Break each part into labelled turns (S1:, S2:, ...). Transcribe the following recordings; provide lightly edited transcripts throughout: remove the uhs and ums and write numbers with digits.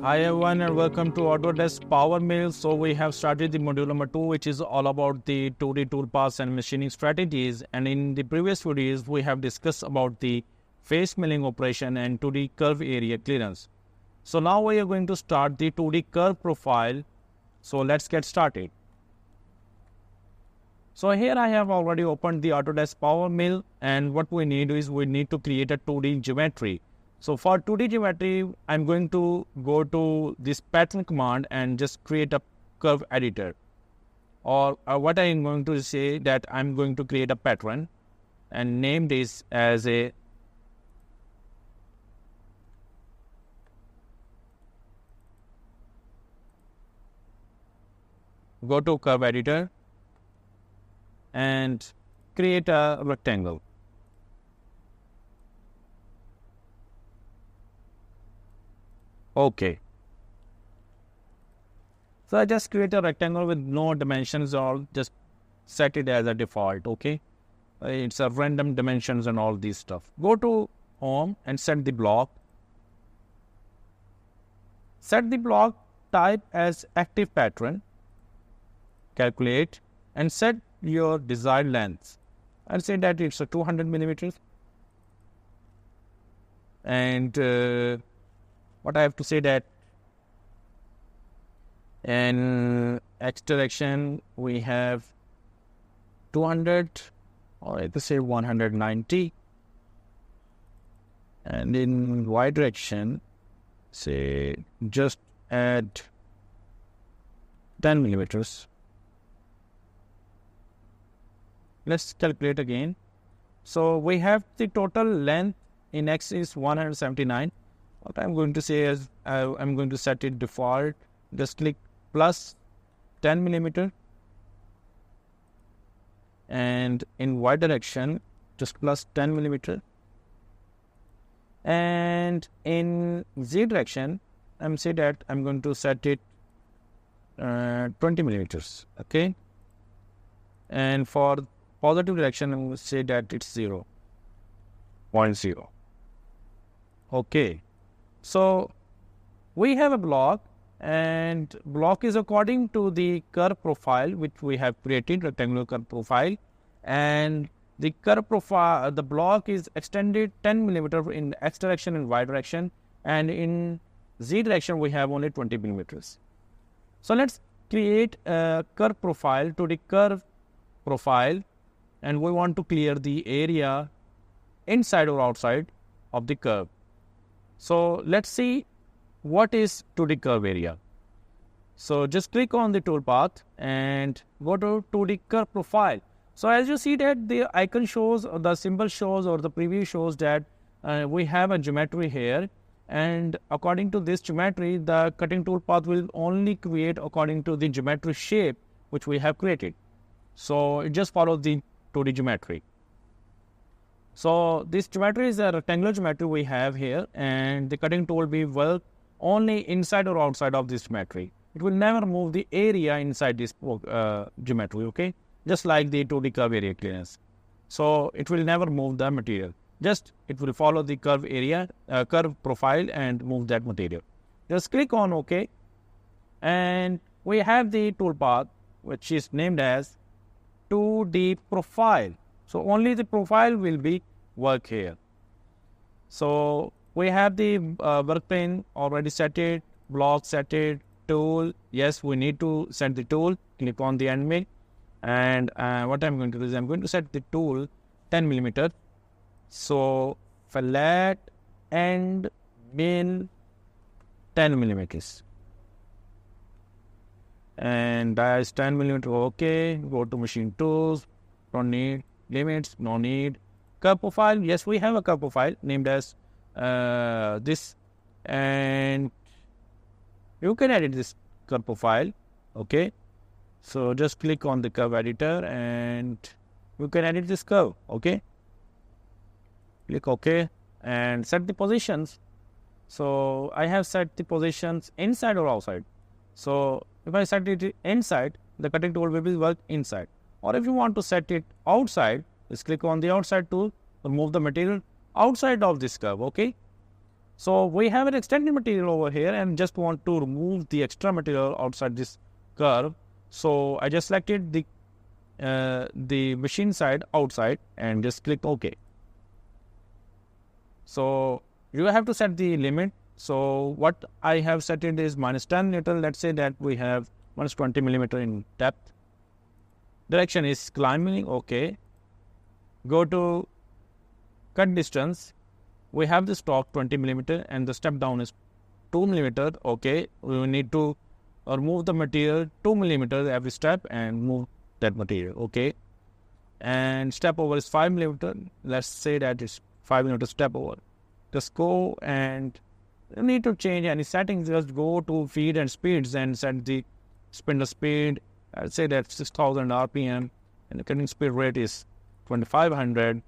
S1: Hi everyone and welcome to Autodesk PowerMill. So we have started the module number 2, which is all about the 2D toolpaths and machining strategies. And in the previous videos, we have discussed about the face milling operation and 2D curve area clearance. So now we are going to start the 2D curve profile. So let's get started. So here I have already opened the Autodesk PowerMill, and what we need is we need to create a 2D geometry. So for 2D geometry, I'm going to go to this pattern command and just create a curve editor. Or what I'm going to say that I'm going to create a pattern and name this as a go to curve editor and create a rectangle. Okay. So I just create a rectangle with no dimensions, or just set it as a default. Okay. It's a random dimensions and all this stuff. Go to home and set the block. Set the block type as active pattern. Calculate and set your desired length. I'll say that it's a 200 millimeters. And what I have to say that in X direction we have 200, or I could say 190, and in Y direction say just add 10 millimeters. Let's calculate again. So we have the total length in X is 179. What I'm going to say is I'm going to set it default. Just click plus 10 millimeter, and in Y direction just plus 10 millimeter, and in Z direction I'm say that I'm going to set it 20 millimeters. Okay, and for positive direction I will say that it's 0.0. Okay. So we have a block, and block is according to the curve profile which we have created, rectangular curve profile, and the curve profile, the block is extended 10 millimeter in X direction and Y direction, and in Z direction we have only 20 millimeters. So let's create a curve profile to the curve profile, and we want to clear the area inside or outside of the curve. So let's see what is 2D curve area. So just click on the toolpath and go to 2D curve profile. So as you see that the icon shows, or the symbol shows, or the preview shows that we have a geometry here, and according to this geometry the cutting toolpath will only create according to the geometry shape which we have created. So it just follows the 2D geometry. So this geometry is a rectangular geometry we have here, and the cutting tool will work only inside or outside of this geometry. It will never move the area inside this geometry, okay? Just like the 2D curve area clearance. So it will never move the material. Just it will follow the curve area, curve profile and move that material. Just click on OK, and we have the toolpath which is named as 2D profile. So only the profile will be work here. So we have the work plane already set it, block set it, tool. Yes, we need to set the tool. Click on the end mill, and what I'm going to do is I'm going to set the tool 10 millimeter. So flat end mill 10 millimeters, and that's 10 millimeter. Okay, go to machine tools. Don't need limits, no need. Curve profile, yes, we have a curve profile named as this, and you can edit this curve profile. Okay, so just click on the curve editor and you can edit this curve. Okay, click OK and set the positions. So I have set the positions inside or outside. So if I set it inside, the cutting tool will work inside. Or if you want to set it outside, just click on the outside tool, remove the material outside of this curve. Okay. So we have an extended material over here and just want to remove the extra material outside this curve. So I just selected the machine side outside and just click OK. So you have to set the limit. So what I have set it is -10 Newton. Let's say that we have -20 millimeter in depth. Direction is climbing. OK. Go to cut distance. We have the stock 20 millimeter and the step down is 2 millimeter. OK. We need to remove the material 2 millimeter every step and move that material. OK. And step over is 5 millimeter. Let's say that is 5 millimeter step over. Just go and you need to change any settings. Just go to feed and speeds and set the spindle speed. I'll say that 6000 RPM and the cutting speed rate is 2500.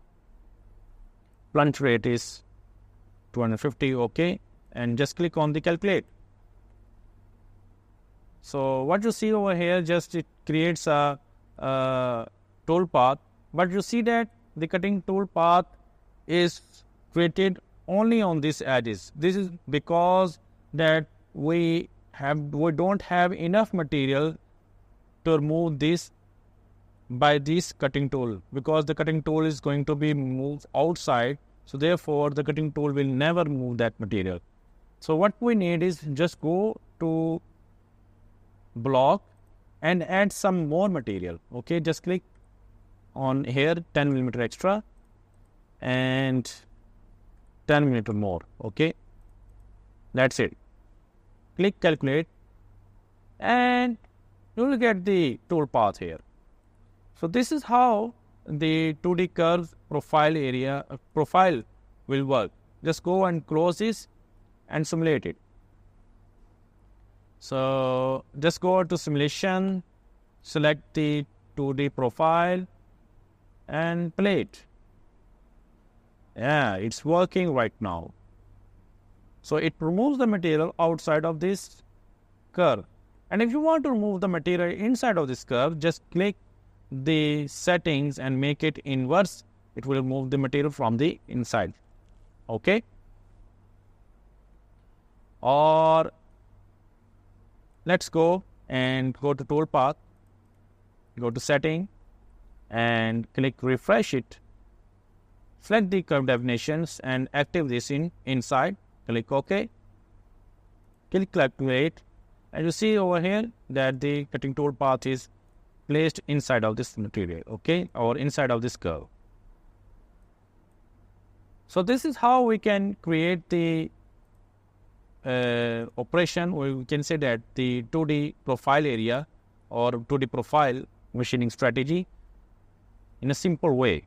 S1: Plunge rate is 250. OK. And just click on the calculate. So what you see over here, just it creates a tool path, but you see that the cutting tool path is created only on these edges. This is because that we don't have enough material to remove this by this cutting tool, because the cutting tool is going to be moved outside. So therefore the cutting tool will never move that material. So what we need is just go to block and add some more material. OK, just click on here 10 millimeter extra and 10 millimeter more. OK, that's it. Click calculate and you will get the tool path here. So this is how the 2D curve profile will work. Just go and close this and simulate it. So just go to simulation, select the 2D profile and play it. Yeah, it's working right now. So it removes the material outside of this curve. And if you want to remove the material inside of this curve, just click the settings and make it inverse. It will remove the material from the inside. OK. Or let's go and go to toolpath, go to setting and click refresh it. Select the curve definitions and active this inside. Click OK. Click calculate. And you see over here that the cutting tool path is placed inside of this material. OK, or inside of this curve. So this is how we can create the operation. We can say that the 2D profile area or 2D profile machining strategy in a simple way.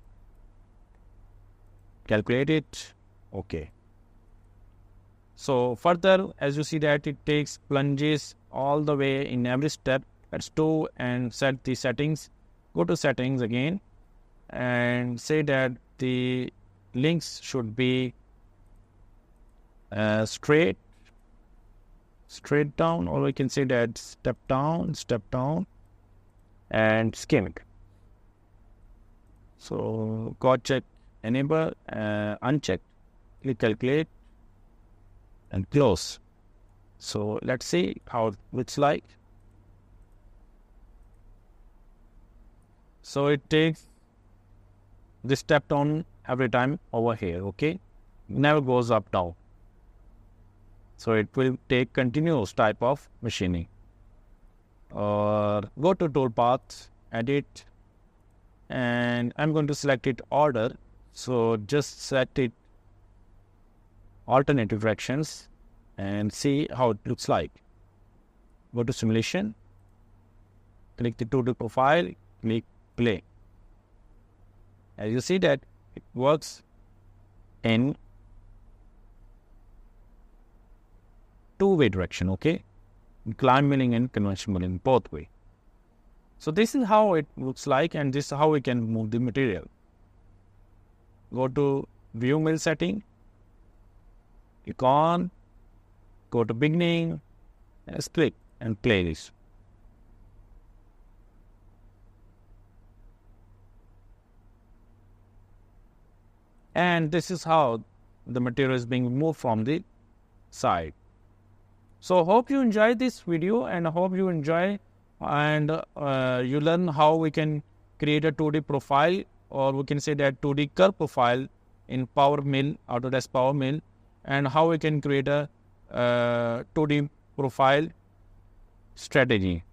S1: Calculate it. OK. So further, as you see that it takes plunges all the way in every step. Let's do and set the settings. Go to settings again and say that the links should be straight down, or we can say that step down and schemic. So go check enable, uncheck, click calculate and close. So let's see how it looks like. So it takes this step down every time over here. OK, never goes up down. So it will take continuous type of machining. Or go to toolpath, edit, and I'm going to select it order. So just select it alternative directions and see how it looks like. Go to simulation, click the 2D profile, click play. As you see that it works in two-way direction. OK, climb milling and conventional milling both way. So this is how it looks like, and this is how we can move the material. Go to view mill setting, click on, go to beginning, let's click and play this. And this is how the material is being moved from the side. So hope you enjoy this video, and hope you enjoy and you learn how we can create a 2D profile, or we can say that 2D curve profile in PowerMill, Autodesk PowerMill, and how we can create a 2D profile strategy.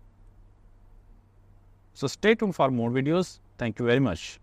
S1: So stay tuned for more videos. Thank you very much.